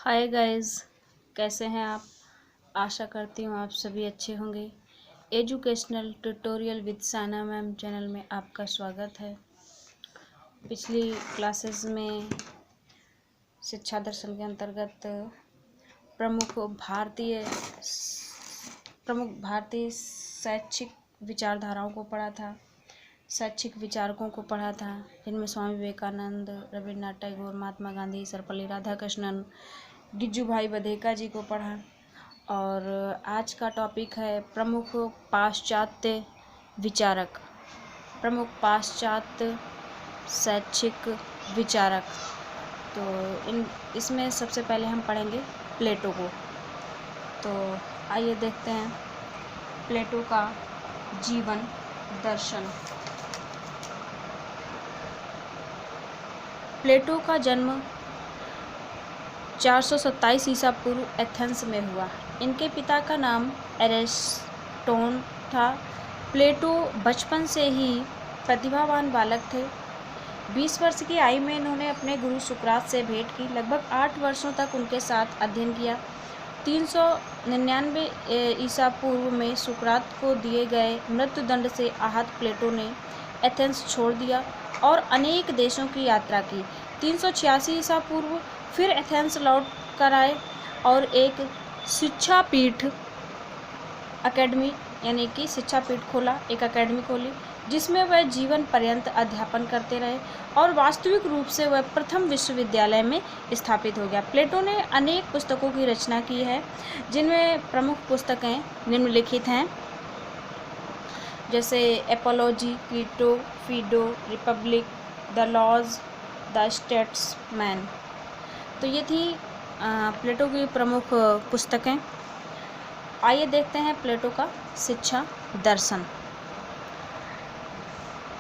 Hi guys, कैसे हैं आप। आशा करती हूँ आप सभी अच्छे होंगे। Educational tutorial with Sana ma'am channel में आपका स्वागत है। पिछली क्लासेस में शिक्षा दर्शन के अंतर्गत प्रमुख भारतीय शैक्षिक विचारधाराओं को पढ़ा था, शैक्षिक विचारकों को पढ़ा था, जिनमें स्वामी विवेकानंद, रविन्द्रनाथ टैगोर, महात्मा गांधी, सर्वपल्ली राधाकृष्णन, गिज्जू भाई बधेका जी को पढ़ा। और आज का टॉपिक है प्रमुख पाश्चात्य विचारक, प्रमुख पाश्चात्य शैक्षिक विचारक। तो इसमें सबसे पहले हम पढ़ेंगे प्लेटो को। तो आइए देखते हैं प्लेटो का जीवन दर्शन। प्लेटो का जन्म 427 ईसा पूर्व एथेंस में हुआ। इनके पिता का नाम एरिस्टोन था। प्लेटो बचपन से ही प्रतिभावान बालक थे। 20 वर्ष की आयु में इन्होंने अपने गुरु सुकरात से भेंट की। लगभग 8 वर्षों तक उनके साथ अध्ययन किया। 399 ईसा पूर्व में सुकरात को दिए गए मृत्युदंड से आहत प्लेटो ने एथेंस छोड़ दिया और अनेक देशों की यात्रा की। 386 ईसा पूर्व फिर एथेंस लौट कर आए और एक शिक्षा पीठ अकेडमी यानी कि शिक्षा पीठ खोला, एक अकेडमी खोली, जिसमें वह जीवन पर्यंत अध्यापन करते रहे और वास्तविक रूप से वह प्रथम विश्वविद्यालय में स्थापित हो गया। प्लेटो ने अनेक पुस्तकों की रचना की है, जिनमें प्रमुख पुस्तकें निम्नलिखित हैं, जैसे Apology, Crito, Phaedo, Republic, the Laws, the Statesman. तो ये थी प्लेटो की प्रमुख पुस्तकें। आइए देखते हैं प्लेटो का शिक्षा दर्शन।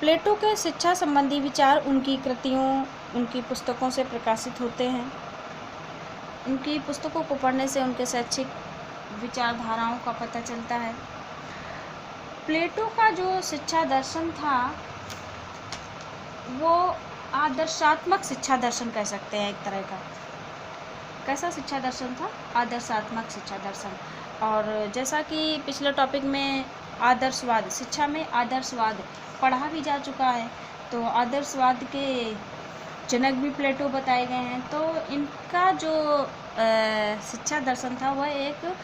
प्लेटो के शिक्षा संबंधी विचार उनकी कृतियों, उनकी पुस्तकों से प्रकाशित होते हैं। उनकी पुस्तकों को पढ़ने से उनके शैक्षिक विचारधाराओं का पता चलता है। प्लेटो का जो शिक्षा दर्शन था वो आदर्शात्मक शिक्षा दर्शन कह सकते हैं, एक तरह का। कैसा शिक्षा दर्शन था? आदर्शात्मक शिक्षा दर्शन। और जैसा कि पिछले टॉपिक में आदर्शवाद, शिक्षा में आदर्शवाद पढ़ा भी जा चुका है, तो आदर्शवाद के जनक भी प्लेटो बताए गए हैं। तो इनका जो शिक्षा दर्शन था वह एक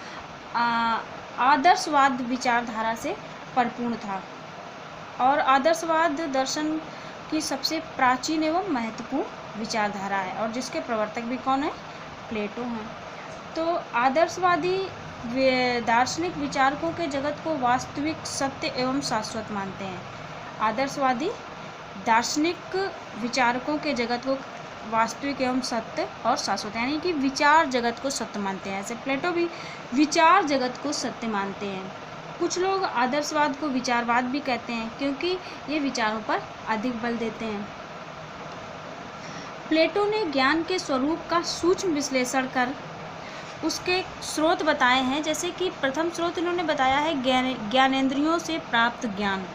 आदर्शवाद विचारधारा से परिपूर्ण था और आदर्शवाद दर्शन की सबसे प्राचीन एवं महत्वपूर्ण विचारधारा है, और जिसके प्रवर्तक भी कौन है? प्लेटो हैं। तो आदर्शवादी दार्शनिक विचारकों के जगत को वास्तविक, सत्य एवं शाश्वत मानते हैं। आदर्शवादी दार्शनिक विचारकों के जगत को वास्तविक एवं सत्य और शाश्वत, यानी कि विचार जगत को सत्य मानते हैं। ऐसे प्लेटो भी विचार जगत को सत्य मानते हैं। कुछ लोग आदर्शवाद को विचारवाद भी कहते हैं, क्योंकि ये विचारों पर अधिक बल देते हैं। प्लेटो ने ज्ञान के स्वरूप का सूक्ष्म विश्लेषण कर उसके स्रोत बताए हैं। जैसे कि प्रथम स्रोत इन्होंने बताया है ज्ञानेंद्रियों से प्राप्त ज्ञान,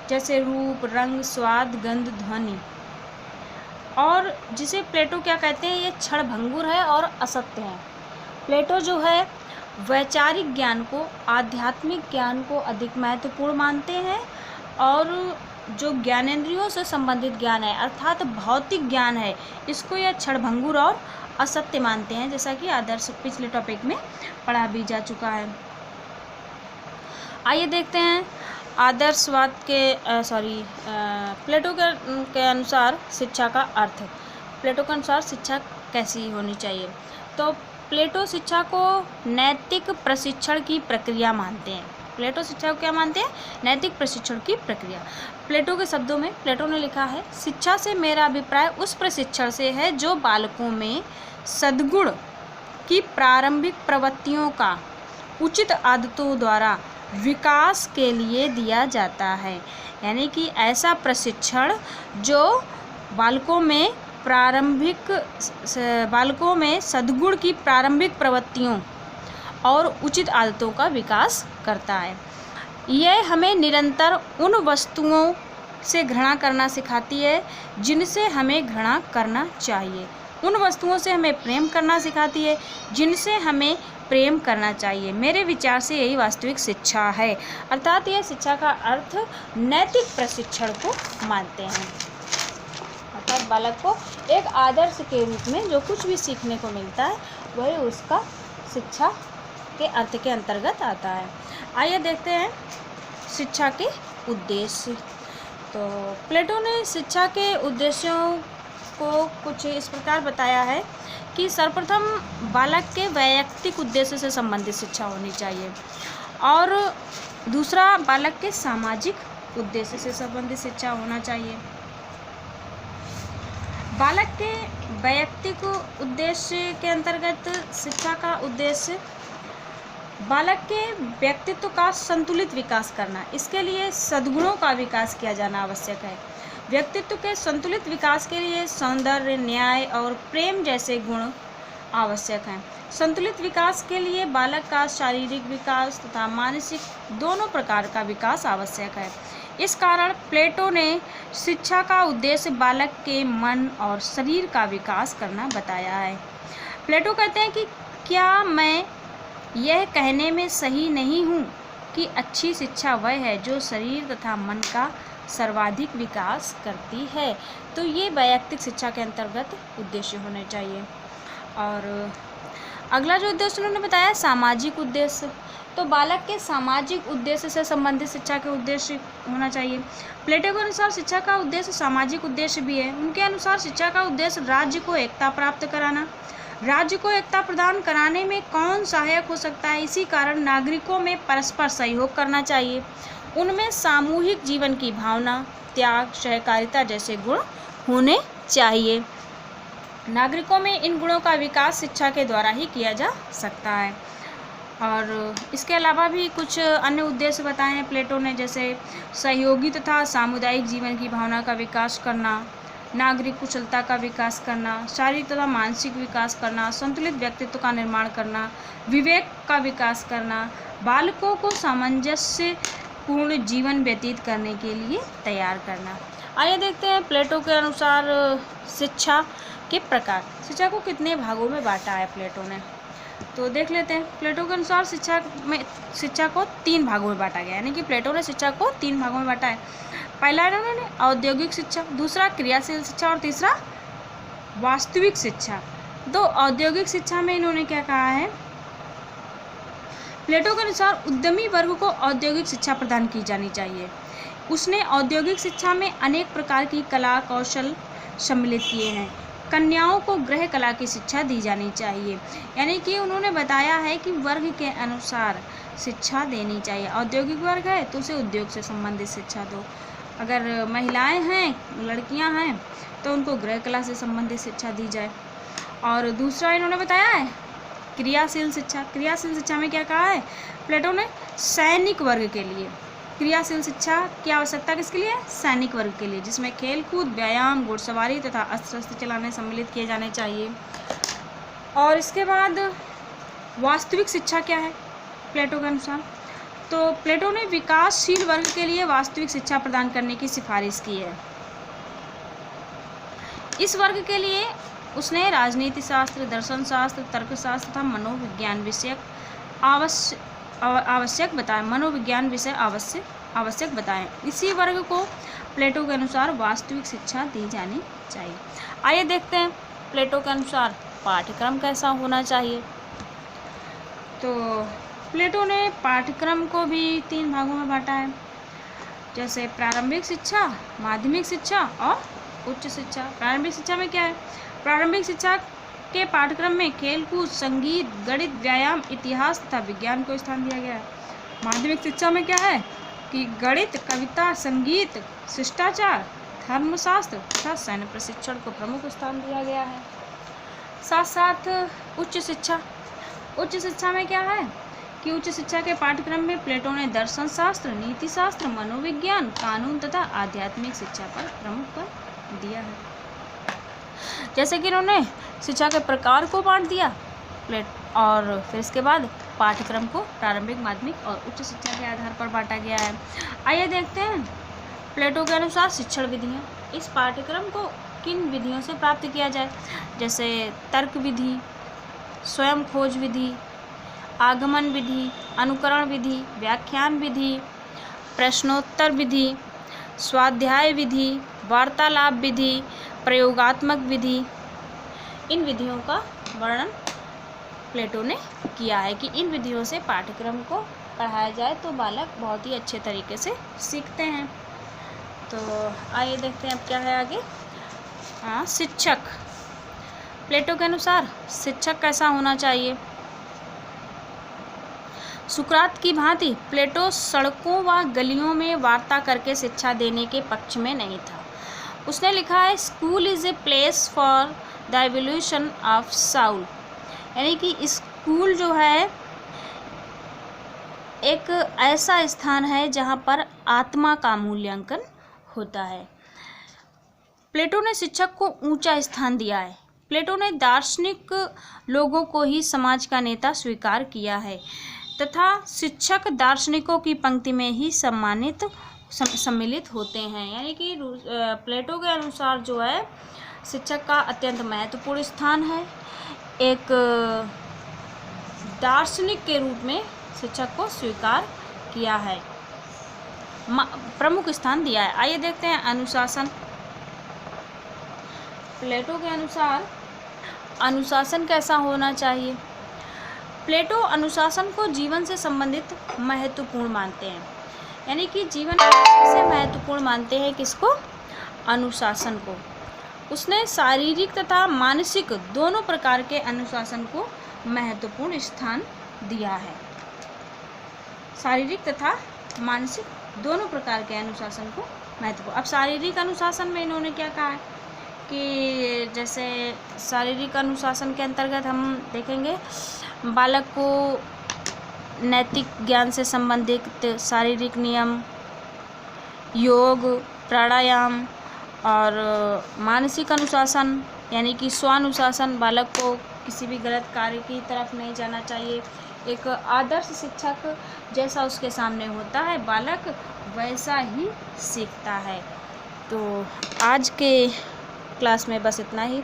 जैसे रूप, रंग, स्वाद, गंध, ध्वनि। और जिसे प्लेटो क्या कहते हैं? ये क्षणभंगुर है और असत्य है। प्लेटो जो है वैचारिक ज्ञान को, आध्यात्मिक ज्ञान को अधिक महत्वपूर्ण मानते हैं, और जो ज्ञानेंद्रियों से संबंधित ज्ञान है अर्थात भौतिक ज्ञान है, इसको यह क्षणभंगुर और असत्य मानते हैं, जैसा कि आदर्श पिछले टॉपिक में पढ़ा भी जा चुका है। आइए देखते हैं आदर्शवाद के प्लेटो के अनुसार शिक्षा का अर्थ। प्लेटो के अनुसार शिक्षा कैसी होनी चाहिए? तो प्लेटो शिक्षा को नैतिक प्रशिक्षण की प्रक्रिया मानते हैं। प्लेटो शिक्षा को क्या मानते हैं? नैतिक प्रशिक्षण की प्रक्रिया। प्लेटो के शब्दों में प्लेटो ने लिखा है, शिक्षा से मेरा अभिप्राय उस प्रशिक्षण से है जो बालकों में सद्गुण की प्रारंभिक प्रवृत्तियों का उचित आदतों द्वारा विकास के लिए दिया जाता है। यानी कि ऐसा प्रशिक्षण जो बालकों में सद्गुण की प्रारंभिक प्रवृत्तियों और उचित आदतों का विकास करता है। यह हमें निरंतर उन वस्तुओं से घृणा करना सिखाती है जिनसे हमें घृणा करना चाहिए। उन वस्तुओं से हमें प्रेम करना सिखाती है जिनसे हमें प्रेम करना चाहिए। मेरे विचार से यही वास्तविक शिक्षा है। अर्थात यह शिक्षा का अर्थ नैतिक प्रशिक्षण को मानते हैं। अर्थात बालक को एक आदर्श के रूप में जो कुछ भी सीखने को मिलता है वही उसका शिक्षा के अर्थ के अंतर्गत आता है। आइए देखते हैं शिक्षा के उद्देश्य। तो प्लेटो ने शिक्षा के उद्देश्यों को कुछ इस प्रकार बताया है कि सर्वप्रथम बालक के वैयक्तिक उद्देश्य से संबंधित शिक्षा होनी चाहिए, और दूसरा बालक के सामाजिक उद्देश्य से संबंधित शिक्षा होना चाहिए। बालक के वैयक्तिक उद्देश्य के अंतर्गत शिक्षा का उद्देश्य बालक के व्यक्तित्व का संतुलित विकास करना। इसके लिए सद्गुणों का विकास किया जाना आवश्यक है। व्यक्तित्व के संतुलित विकास के लिए सौंदर्य, न्याय और प्रेम जैसे गुण आवश्यक हैं। संतुलित विकास के लिए बालक का शारीरिक विकास तथा मानसिक दोनों प्रकार का विकास आवश्यक है। इस कारण प्लेटो ने शिक्षा का उद्देश्य बालक के मन और शरीर का विकास करना बताया है। प्लेटो कहते हैं कि क्या मैं यह कहने में सही नहीं हूँ कि अच्छी शिक्षा वह है जो शरीर तथा मन का सर्वाधिक विकास करती है। तो ये वैयक्तिक शिक्षा के अंतर्गत उद्देश्य होने चाहिए। और अगला जो उद्देश्य उन्होंने बताया सामाजिक उद्देश्य। तो बालक के सामाजिक उद्देश्य से संबंधित शिक्षा के उद्देश्य होना चाहिए। प्लेटो के अनुसार शिक्षा का उद्देश्य सामाजिक उद्देश्य भी है। उनके अनुसार शिक्षा का उद्देश्य राज्य को एकता प्राप्त कराना। राज्य को एकता प्रदान कराने में कौन सहायक हो सकता है? इसी कारण नागरिकों में परस्पर सहयोग करना चाहिए। उनमें सामूहिक जीवन की भावना, त्याग, सहकारिता जैसे गुण होने चाहिए। नागरिकों में इन गुणों का विकास शिक्षा के द्वारा ही किया जा सकता है। और इसके अलावा भी कुछ अन्य उद्देश्य बताए हैं प्लेटो ने, जैसे सहयोगी तथा सामुदायिक जीवन की भावना का विकास करना, नागरिक कुशलता का विकास करना, शारीरिक तथा मानसिक विकास करना, संतुलित व्यक्तित्व का निर्माण करना, विवेक का विकास करना, बालकों को सामंजस्य पूर्ण जीवन व्यतीत करने के लिए तैयार करना। आइए देखते हैं प्लेटो के अनुसार शिक्षा के प्रकार। शिक्षा को कितने भागों में बांटा है प्लेटो ने, तो देख लेते हैं। प्लेटो के अनुसार शिक्षा को 3 भागों में बांटा गया, यानी कि प्लेटो ने शिक्षा को 3 भागों में बांटा है। पहला इन्होंने औद्योगिक शिक्षा, दूसरा क्रियाशील शिक्षा और तीसरा वास्तविक शिक्षा। तो औद्योगिक शिक्षा में इन्होंने क्या कहा है? प्लेटो के अनुसार उद्यमी वर्ग को औद्योगिक शिक्षा प्रदान की जानी चाहिए। उसने औद्योगिक शिक्षा में अनेक प्रकार की कला कौशल सम्मिलित किए हैं। कन्याओं को गृह कला की शिक्षा दी जानी चाहिए, यानी कि उन्होंने बताया है कि वर्ग के अनुसार शिक्षा देनी चाहिए। औद्योगिक वर्ग है तो उसे उद्योग से संबंधित शिक्षा दो, अगर महिलाएं हैं, लड़कियां हैं, तो उनको गृह कला से संबंधित शिक्षा दी जाए। और दूसरा इन्होंने बताया है क्रियाशील शिक्षा। क्रियाशील शिक्षा में क्या कहा है प्लेटो ने? सैनिक वर्ग के लिए क्रियाशील शिक्षा की आवश्यकता किसके लिए? सैनिक वर्ग के लिए, जिसमें खेल कूद, व्यायाम, घुड़सवारी तथा अस्त्र शस्त्र चलाने सम्मिलित किए जाने चाहिए। और इसके बाद वास्तविक शिक्षा क्या है प्लेटो के अनुसार? तो प्लेटो ने विकासशील वर्ग के लिए वास्तविक शिक्षा प्रदान करने की सिफारिश की है। इस वर्ग के लिए उसने राजनीति शास्त्र, दर्शन शास्त्र, तर्कशास्त्र तथा मनोविज्ञान विषय आवश्यक बताएं। मनोविज्ञान विषय आवश्यक बताएं। इसी वर्ग को प्लेटो के अनुसार वास्तविक शिक्षा दी जानी चाहिए। आइए देखते हैं प्लेटो के अनुसार पाठ्यक्रम कैसा होना चाहिए। तो प्लेटो ने पाठ्यक्रम को भी 3 भागों में बांटा है, जैसे प्रारंभिक शिक्षा, माध्यमिक शिक्षा और उच्च शिक्षा। प्रारंभिक शिक्षा में क्या है? प्रारंभिक शिक्षा के पाठ्यक्रम में खेलकूद, संगीत, गणित, व्यायाम, इतिहास तथा विज्ञान को स्थान दिया गया है। माध्यमिक शिक्षा में क्या है कि गणित, कविता, संगीत, शिष्टाचार, धर्मशास्त्र तथा सैन्य प्रशिक्षण को प्रमुख स्थान दिया गया है। साथ साथ उच्च शिक्षा। उच्च शिक्षा में क्या है कि उच्च शिक्षा के पाठ्यक्रम में प्लेटो ने दर्शन शास्त्र, नीति शास्त्र, मनोविज्ञान, कानून तथा आध्यात्मिक शिक्षा पर प्रमुख पर दिया है। जैसे कि इन्होंने शिक्षा के प्रकार को बांट दिया और फिर इसके बाद पाठ्यक्रम को प्रारंभिक, माध्यमिक और उच्च शिक्षा के आधार पर बांटा गया है। आइए देखते हैं प्लेटो के अनुसार शिक्षण विधियाँ। इस पाठ्यक्रम को किन विधियों से प्राप्त किया जाए, जैसे तर्क विधि, स्वयं खोज विधि, आगमन विधि, अनुकरण विधि, व्याख्यान विधि, प्रश्नोत्तर विधि, स्वाध्याय विधि, वार्तालाप विधि, प्रयोगात्मक विधि। इन विधियों का वर्णन प्लेटो ने किया है कि इन विधियों से पाठ्यक्रम को पढ़ाया जाए तो बालक बहुत ही अच्छे तरीके से सीखते हैं। तो आइए देखते हैं अब क्या है आगे। शिक्षक। प्लेटो के अनुसार शिक्षक कैसा होना चाहिए। सुकरात की भांति प्लेटो सड़कों व गलियों में वार्ता करके शिक्षा देने के पक्ष में नहीं था। उसने लिखा है, school is a place for the evolution of Saul, यानी कि स्कूल जो है एक ऐसा स्थान है जहाँ पर आत्मा का मूल्यांकन होता है। प्लेटो ने शिक्षक को ऊंचा स्थान दिया है। प्लेटो ने दार्शनिक लोगों को ही समाज का नेता स्वीकार किया है तथा शिक्षक दार्शनिकों की पंक्ति में ही सम्मिलित होते हैं। यानी कि प्लेटो के अनुसार जो है शिक्षक का अत्यंत महत्वपूर्ण स्थान है। एक दार्शनिक के रूप में शिक्षक को स्वीकार किया है, प्रमुख स्थान दिया है। आइए देखते हैं अनुशासन। प्लेटो के अनुसार अनुशासन कैसा होना चाहिए। प्लेटो अनुशासन को जीवन से संबंधित महत्वपूर्ण मानते हैं, यानी कि जीवन से महत्वपूर्ण मानते हैं किसको, अनुशासन को। उसने शारीरिक तथा मानसिक दोनों प्रकार के अनुशासन को महत्वपूर्ण स्थान दिया है। शारीरिक तथा मानसिक दोनों प्रकार के अनुशासन को महत्वपूर्ण। अब शारीरिक अनुशासन में इन्होंने क्या कहा है कि जैसे शारीरिक अनुशासन के अंतर्गत हम देखेंगे बालक को नैतिक ज्ञान से संबंधित शारीरिक नियम, योग, प्राणायाम और मानसिक अनुशासन यानी कि स्वानुशासन, बालक को किसी भी गलत कार्य की तरफ नहीं जाना चाहिए। एक आदर्श शिक्षक जैसा उसके सामने होता है बालक वैसा ही सीखता है। तो आज के क्लास में बस इतना ही,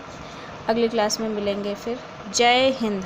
अगली क्लास में मिलेंगे फिर। जय हिंद।